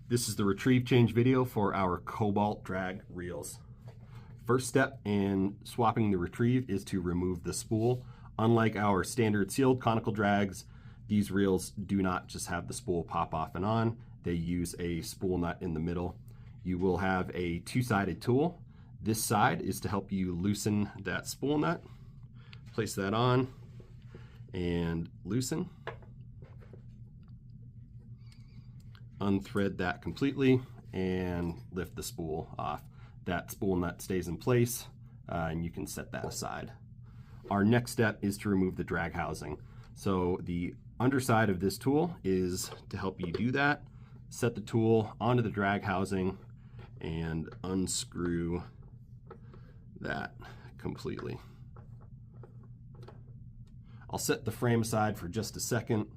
This is the retrieve change video for our Cobalt drag reels. First step in swapping the retrieve is to remove the spool. Unlike our standard sealed conical drags, these reels do not just have the spool pop off and on. They use a spool nut in the middle. You will have a two-sided tool. This side is to help you loosen that spool nut. Place that on and loosen. Unthread that completely and lift the spool off. That spool nut stays in place and you can set that aside. Our next step is to remove the drag housing. So the underside of this tool is to help you do that. Set the tool onto the drag housing and unscrew that completely. I'll set the frame aside for just a second,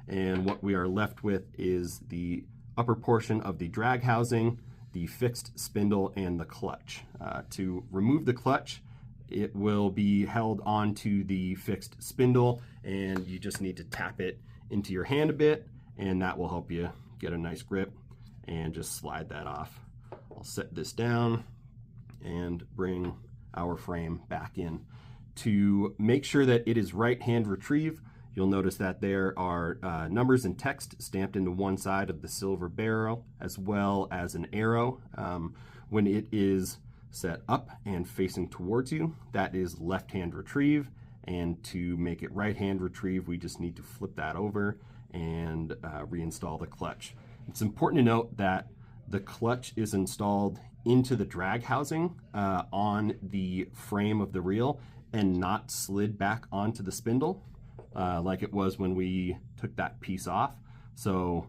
and what we are left with is the upper portion of the drag housing, the fixed spindle, and the clutch. To remove the clutch, it will be held onto the fixed spindle, and you just need to tap it into your hand a bit, and that will help you get a nice grip and just slide that off. I'll set this down and bring our frame back in. To make sure that it is right hand retrieve, you'll notice that there are numbers and text stamped into one side of the silver barrel, as well as an arrow. When it is set up and facing towards you, that is left hand retrieve. And to make it right hand retrieve, we just need to flip that over and reinstall the clutch. It's important to note that the clutch is installed into the drag housing on the frame of the reel and not slid back onto the spindle like it was when we took that piece off. So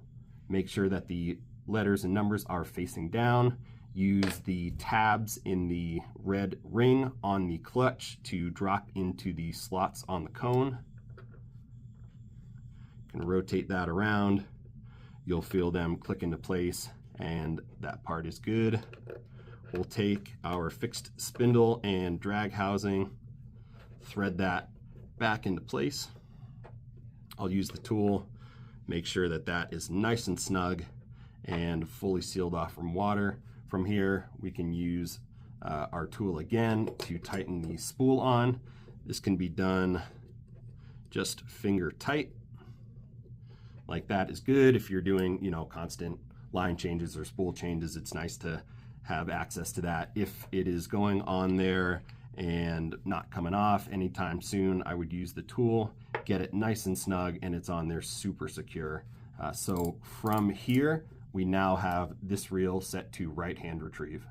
make sure that the letters and numbers are facing down. Use the tabs in the red ring on the clutch to drop into the slots on the cone. You can rotate that around. You'll feel them click into place, and that part is good. We'll take our fixed spindle and drag housing, thread that back into place. I'll use the tool, make sure that that is nice and snug and fully sealed off from water. From here, we can use our tool again to tighten the spool on. This can be done just finger tight. Like that is good. If you're doing, constant line changes or spool changes, it's nice to have access to that. If it is going on there and not coming off anytime soon, I would use the tool, get it nice and snug, and it's on there super secure. So from here, we now have this reel set to right hand retrieve.